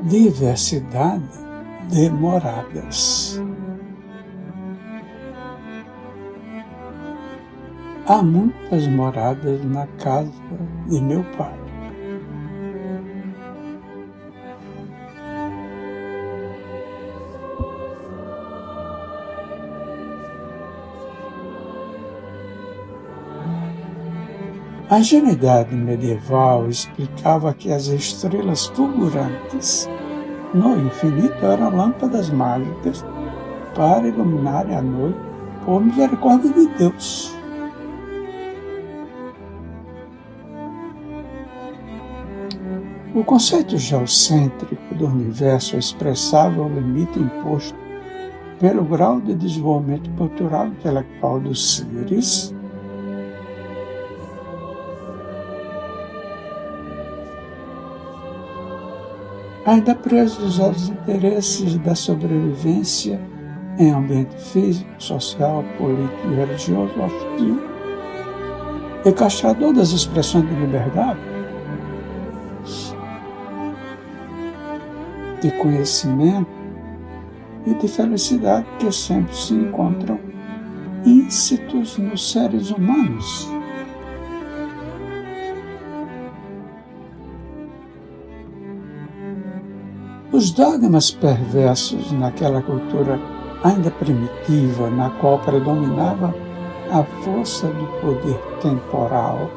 diversidade de moradas. Há muitas moradas na casa de meu Pai. A ingenuidade medieval explicava que as estrelas fulgurantes no infinito eram lâmpadas mágicas para iluminarem a noite por misericórdia de Deus. O conceito geocêntrico do universo expressava o limite imposto pelo grau de desenvolvimento cultural e intelectual dos seres, ainda presos aos interesses da sobrevivência em ambiente físico, social, político e religioso hostil, e castrador das expressões de liberdade, de conhecimento e de felicidade que sempre se encontram íncitos nos seres humanos. Os dogmas perversos naquela cultura ainda primitiva, na qual predominava a força do poder temporal,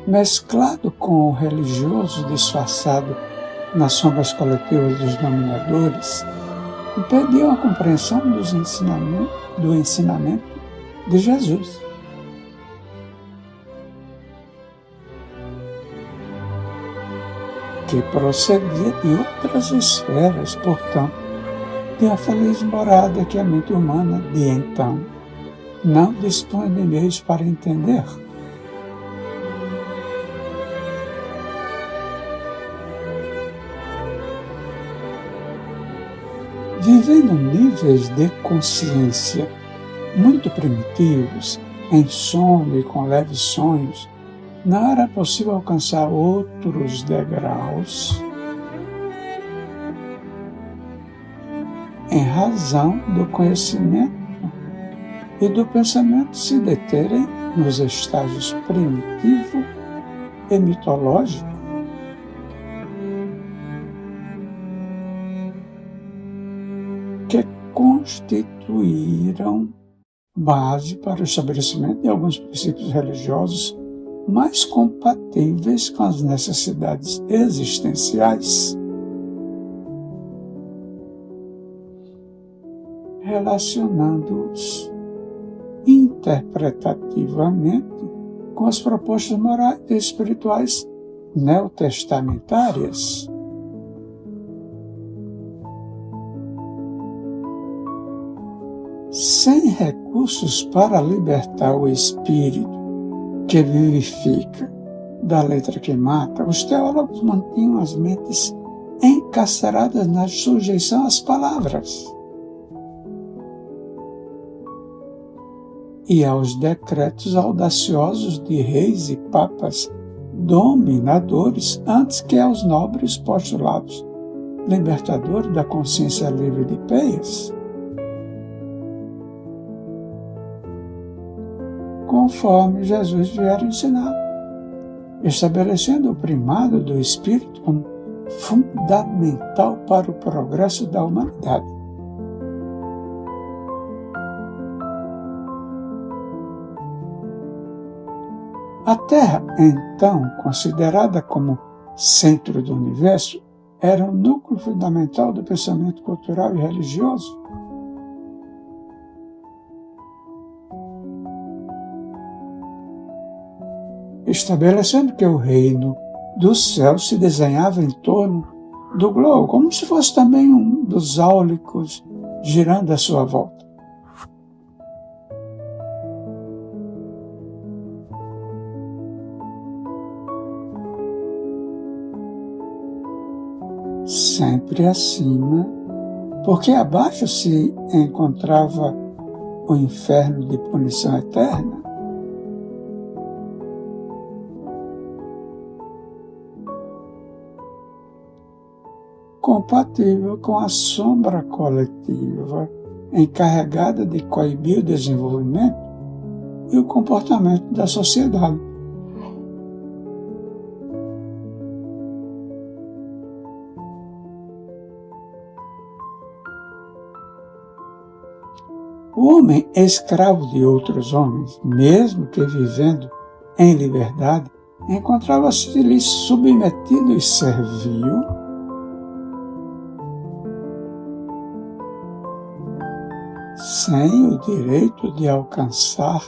mesclado com o religioso disfarçado nas sombras coletivas dos dominadores, impediam a compreensão do ensinamento de Jesus. Que procedia de outras esferas, portanto, de uma feliz morada que a mente humana de então não dispunha de meios para entender. Vivendo níveis de consciência muito primitivos, em sono e com leves sonhos, não era possível alcançar outros degraus em razão do conhecimento e do pensamento se deterem nos estágios primitivo e mitológico. Que constituíram base para o estabelecimento de alguns princípios religiosos mais compatíveis com as necessidades existenciais, relacionando-os interpretativamente com as propostas morais e espirituais neotestamentárias. Sem recursos para libertar o espírito que vivifica da letra que mata, os teólogos mantinham as mentes encarceradas na sujeição às palavras e aos decretos audaciosos de reis e papas dominadores antes que aos nobres postulados libertadores da consciência livre de peias. Conforme Jesus vier ensinar, estabelecendo o primado do Espírito como fundamental para o progresso da humanidade. A Terra, então considerada como centro do universo, era o núcleo fundamental do pensamento cultural e religioso. Estabelecendo que o reino do céu se desenhava em torno do globo, como se fosse também um dos áulicos girando à sua volta. Sempre acima, porque abaixo se encontrava o inferno de punição eterna. incompatível com a sombra coletiva encarregada de coibir o desenvolvimento e o comportamento da sociedade. O homem escravo de outros homens, mesmo que vivendo em liberdade, encontrava-se-lhe submetido e servil, sem o direito de alcançar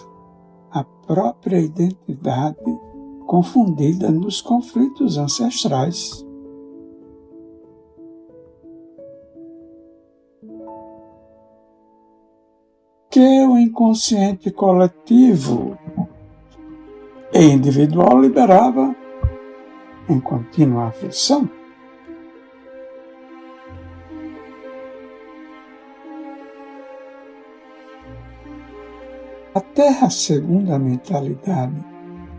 a própria identidade confundida nos conflitos ancestrais. Que o inconsciente coletivo e individual liberava em contínua aflição. Até a segunda mentalidade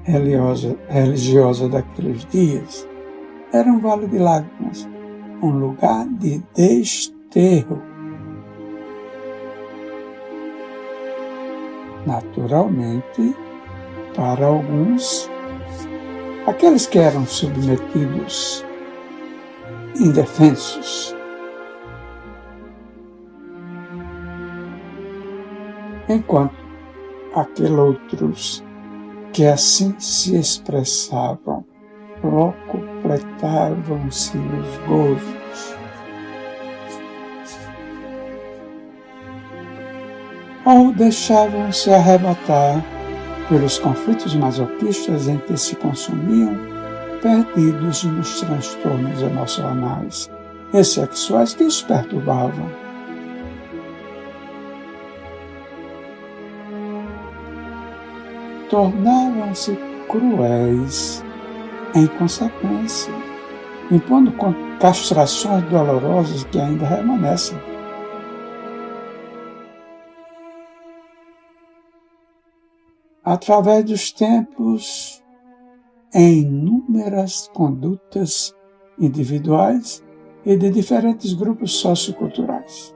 religiosa daqueles dias era um vale de lágrimas, um lugar de desterro. Naturalmente, para alguns, aqueles que eram submetidos, indefensos, enquanto aqueles outros que assim se expressavam, locupletavam-se nos gozos, ou deixavam-se arrebatar pelos conflitos masoquistas em que se consumiam, perdidos nos transtornos emocionais e sexuais que os perturbavam. Tornavam-se cruéis em consequência, impondo castrações dolorosas que ainda remanescem. Através dos tempos, em inúmeras condutas individuais e de diferentes grupos socioculturais.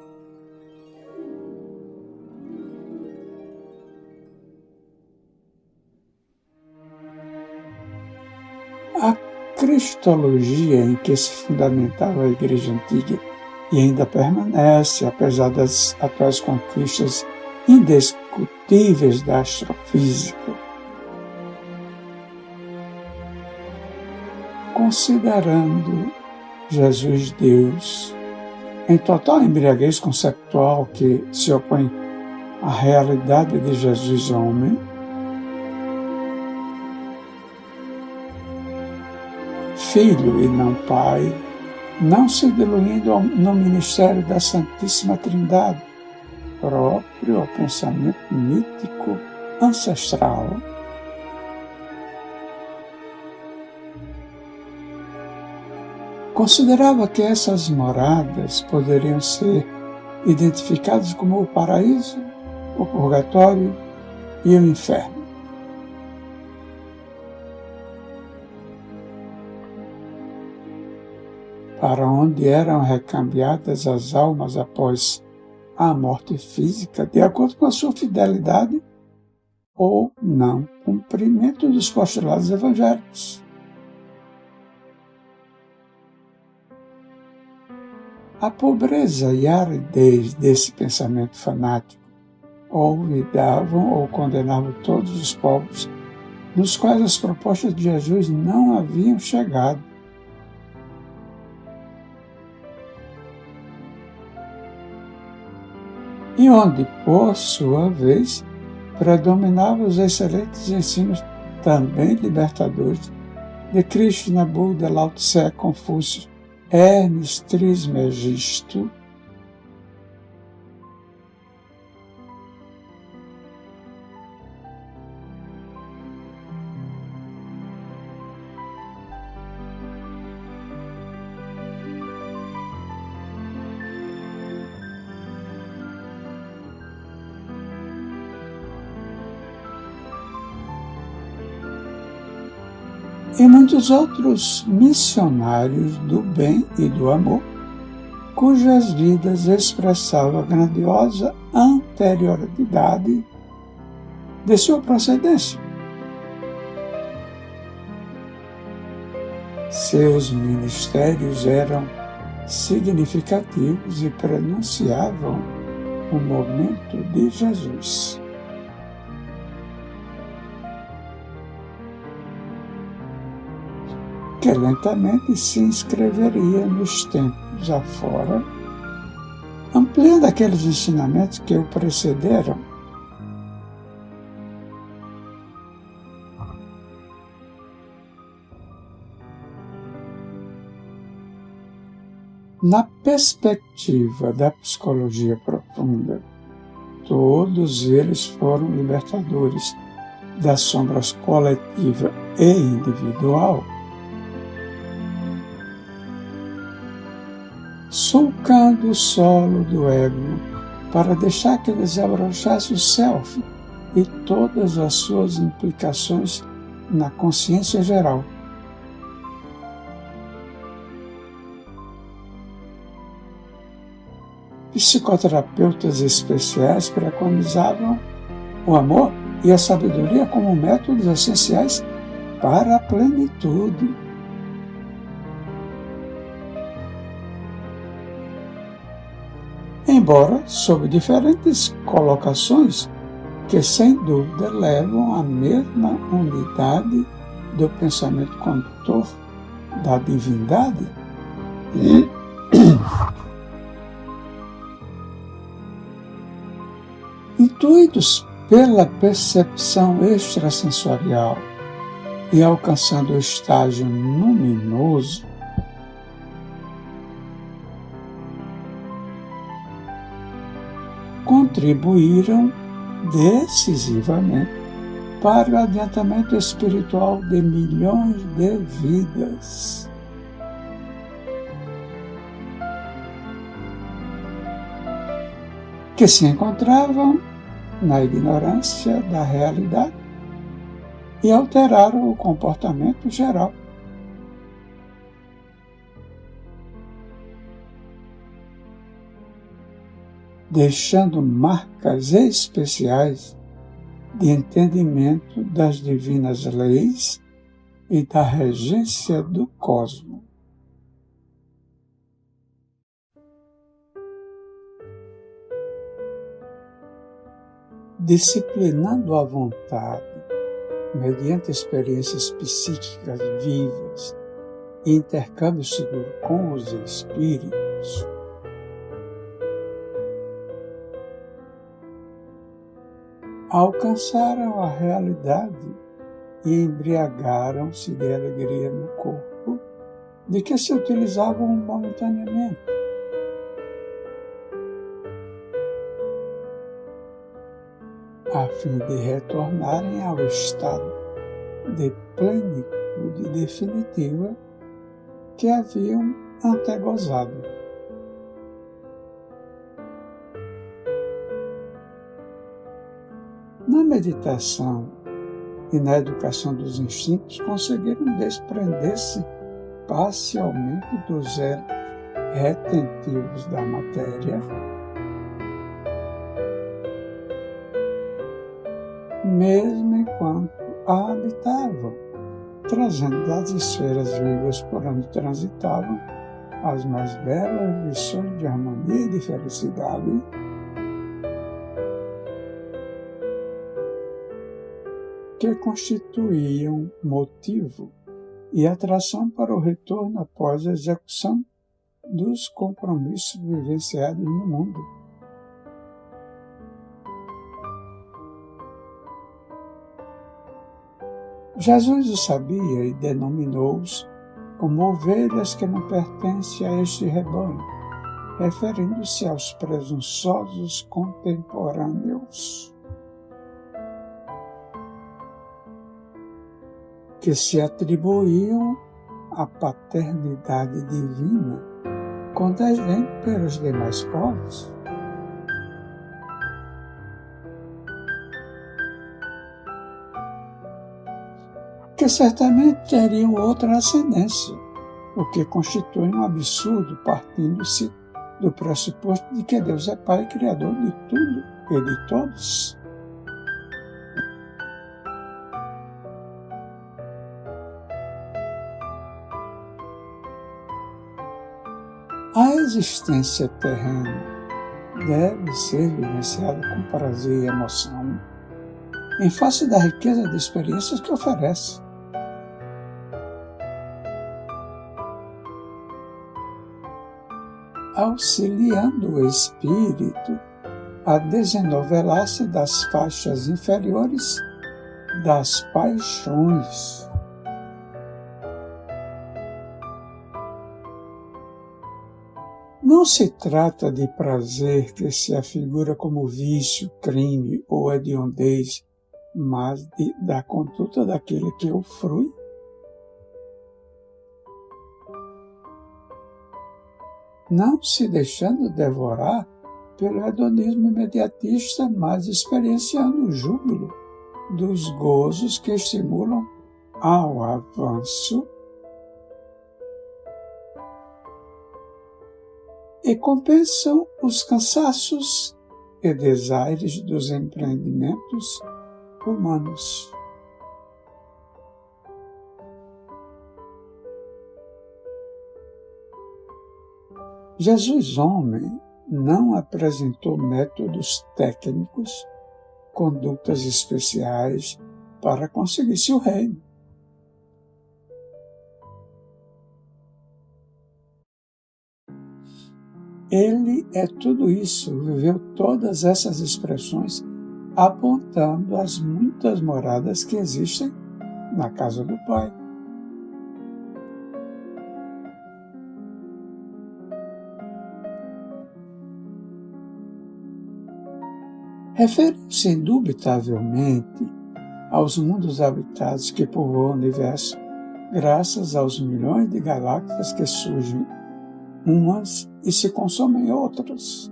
A cristologia em que se fundamentava a Igreja Antiga e ainda permanece, apesar das atuais conquistas indiscutíveis da astrofísica, considerando Jesus Deus, em total embriaguez conceptual que se opõe à realidade de Jesus homem, Filho e não Pai, não se diluindo no ministério da Santíssima Trindade, próprio ao pensamento mítico ancestral, considerava que essas moradas poderiam ser identificadas como o paraíso, o purgatório e o inferno. Para onde eram recambiadas as almas após a morte física, de acordo com a sua fidelidade ou não cumprimento dos postulados evangélicos. A pobreza e a aridez desse pensamento fanático olvidavam ou condenavam todos os povos nos quais as propostas de Jesus não haviam chegado. E onde, por sua vez, predominavam os excelentes ensinos também libertadores de Krishna, Buda, Lao Tse, Confúcio, Hermes Trismegisto, e muitos outros missionários do bem e do amor cujas vidas expressavam a grandiosa anterioridade de sua procedência. Seus ministérios eram significativos e pronunciavam o momento de Jesus. Que lentamente se inscreveria nos tempos afora, ampliando aqueles ensinamentos que o precederam. Na perspectiva da psicologia profunda, todos eles foram libertadores das sombras coletiva e individual, sulcando o solo do ego para deixar que desabrochasse o self e todas as suas implicações na consciência geral. Psicoterapeutas especiais preconizavam o amor e a sabedoria como métodos essenciais para a plenitude. Embora sob diferentes colocações que sem dúvida levam à mesma unidade do pensamento condutor da divindade. Intuídos pela percepção extrasensorial e alcançando o estágio luminoso, contribuíram decisivamente para o adiantamento espiritual de milhões de vidas. Que se encontravam na ignorância da realidade e alteraram o comportamento geral. Deixando marcas especiais de entendimento das divinas leis e da regência do cosmos. Disciplinando a vontade, mediante experiências psíquicas vivas e intercâmbio seguro com os espíritos, alcançaram a realidade e embriagaram-se de alegria no corpo, de que se utilizavam momentaneamente. A fim de retornarem ao estado de plenitude definitiva que haviam antegozado. Na meditação e na educação dos instintos, conseguiram desprender-se parcialmente dos elos retentivos da matéria, mesmo enquanto a habitavam, trazendo das esferas vivas por onde transitavam as mais belas lições de harmonia e de felicidade, que constituíam motivo e atração para o retorno após a execução dos compromissos vivenciados no mundo. Jesus o sabia e denominou-os como ovelhas que não pertencem a este rebanho, referindo-se aos presunçosos contemporâneos que se atribuíam a paternidade divina com desdém pelos demais povos. Que certamente teriam outra ascendência, o que constitui um absurdo partindo-se do pressuposto de que Deus é Pai e Criador de tudo e de todos. A existência terrena deve ser vivenciada com prazer e emoção, em face da riqueza de experiências que oferece. Auxiliando o espírito a desenovelar-se das faixas inferiores das paixões. Não se trata de prazer que se afigura como vício, crime ou hediondez, mas da conduta daquele que o frui. Não se deixando devorar pelo hedonismo imediatista, mas experienciando o júbilo dos gozos que estimulam ao avanço e compensam os cansaços e desaires dos empreendimentos humanos. Jesus, homem, não apresentou métodos técnicos, condutas especiais para conseguir seu reino. Ele é tudo isso, viveu todas essas expressões, apontando as muitas moradas que existem na casa do Pai. Refere-se indubitavelmente aos mundos habitados que povoam o universo, graças aos milhões de galáxias que surgem umas e se consomem outras,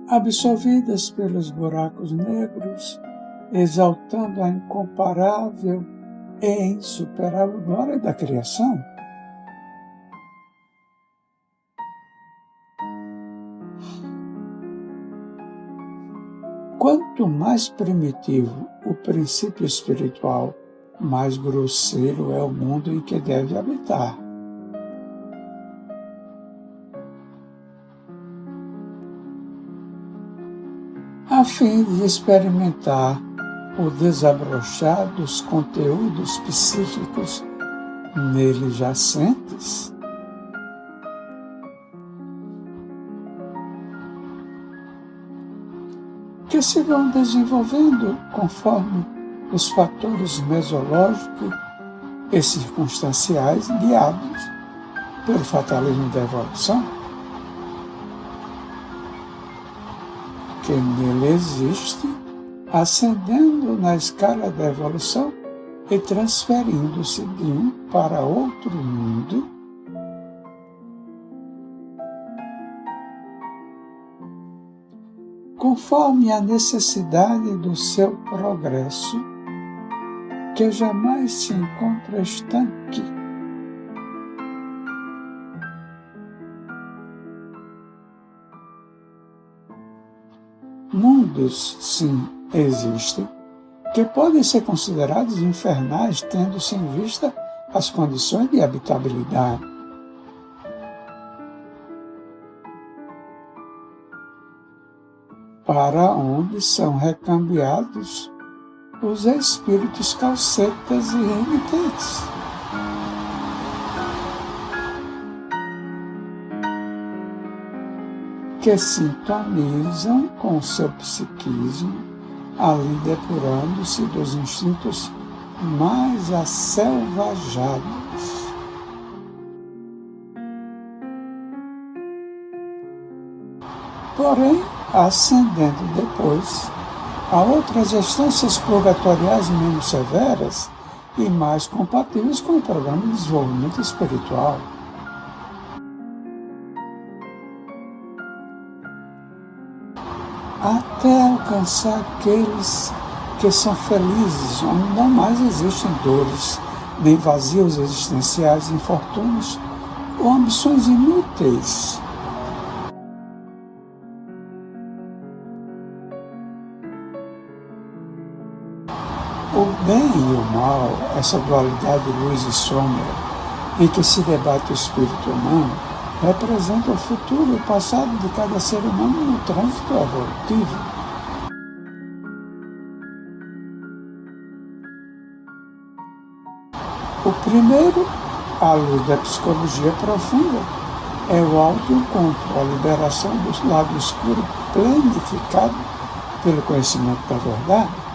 absorvidas pelos buracos negros, exaltando a incomparável e insuperável glória da criação. Quanto mais primitivo o princípio espiritual, mais grosseiro é o mundo em que deve habitar. A fim de experimentar o desabrochar dos conteúdos psíquicos nele jacentes, que se vão desenvolvendo conforme os fatores mesológicos e circunstanciais guiados pelo fatalismo da evolução, que nele existe, ascendendo na escala da evolução e transferindo-se de um para outro mundo, conforme a necessidade do seu progresso, que jamais se encontra estanque. Mundos, sim, existem, que podem ser considerados infernais, tendo-se em vista as condições de habitabilidade. Para onde são recambiados os espíritos calcetas e remitentes. Que sintonizam com o seu psiquismo, ali depurando-se dos instintos mais acelvajados. Porém, ascendendo depois a outras instâncias purgatoriais menos severas e mais compatíveis com o programa de desenvolvimento espiritual. Até alcançar aqueles que são felizes, onde não mais existem dores, nem vazios existenciais, infortúnios, ou ambições inúteis. O bem e o mal, essa dualidade de luz e sombra, em que se debate o espírito humano, representa o futuro e o passado de cada ser humano no trânsito evolutivo. O primeiro, à luz da psicologia profunda, é o autoencontro, a liberação do lado escuro planificado pelo conhecimento da verdade.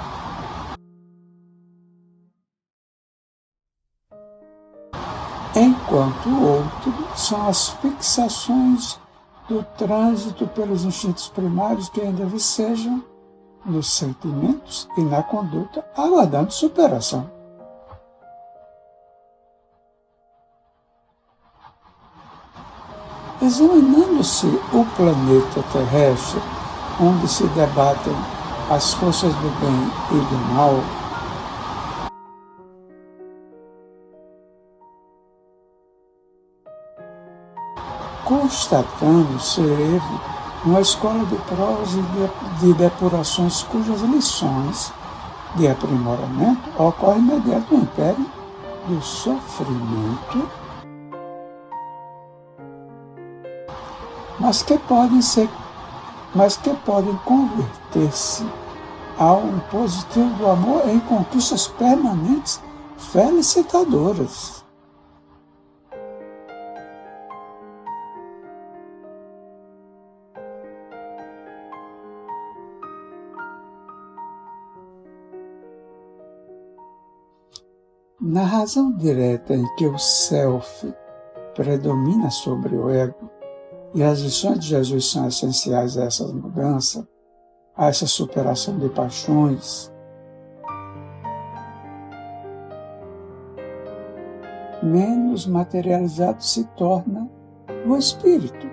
Enquanto o outro são as fixações do trânsito pelos instintos primários que ainda vicejam nos sentimentos e na conduta, aguardando superação. Examinando-se o planeta terrestre, onde se debatem as forças do bem e do mal, constatamos ser ele uma escola de provas e de depurações cujas lições de aprimoramento ocorrem mediante o império do sofrimento, mas que podem converter-se ao positivo do amor em conquistas permanentes felicitadoras. Na razão direta em que o self predomina sobre o ego, e as lições de Jesus são essenciais a essa mudança, a essa superação de paixões, menos materializado se torna o espírito,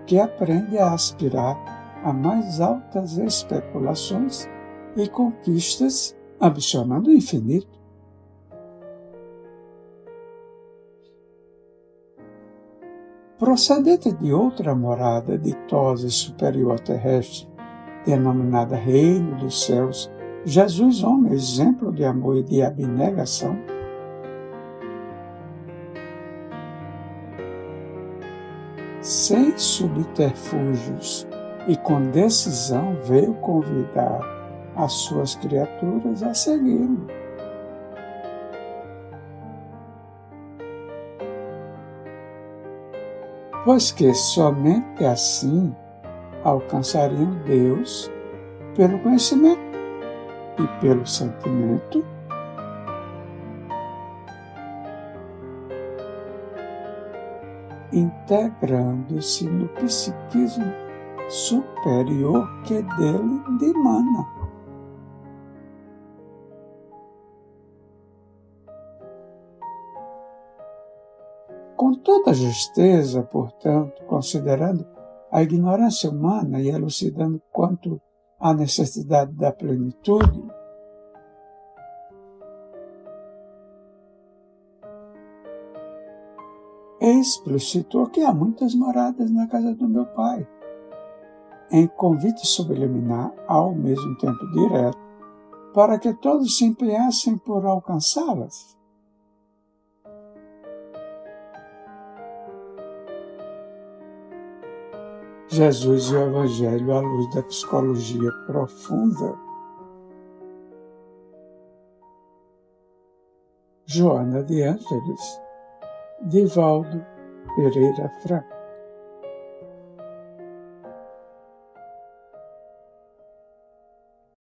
que aprende a aspirar a mais altas especulações e conquistas, ambicionando o infinito. Procedente de outra morada ditosa e superior terrestre, denominada Reino dos Céus, Jesus, homem, exemplo de amor e de abnegação, sem subterfúgios e com decisão, veio convidar as suas criaturas a segui-lo. Pois que somente assim alcançariam Deus pelo conhecimento e pelo sentimento, integrando-se no psiquismo superior que dele dimana. Com toda justeza, portanto, considerando a ignorância humana e elucidando quanto à necessidade da plenitude, explicitou que há muitas moradas na casa do meu Pai, em convite subliminar, ao mesmo tempo direto, para que todos se empenhassem por alcançá-las. Jesus e o Evangelho à luz da psicologia profunda. Joana de Ângeles, Divaldo Pereira Franco.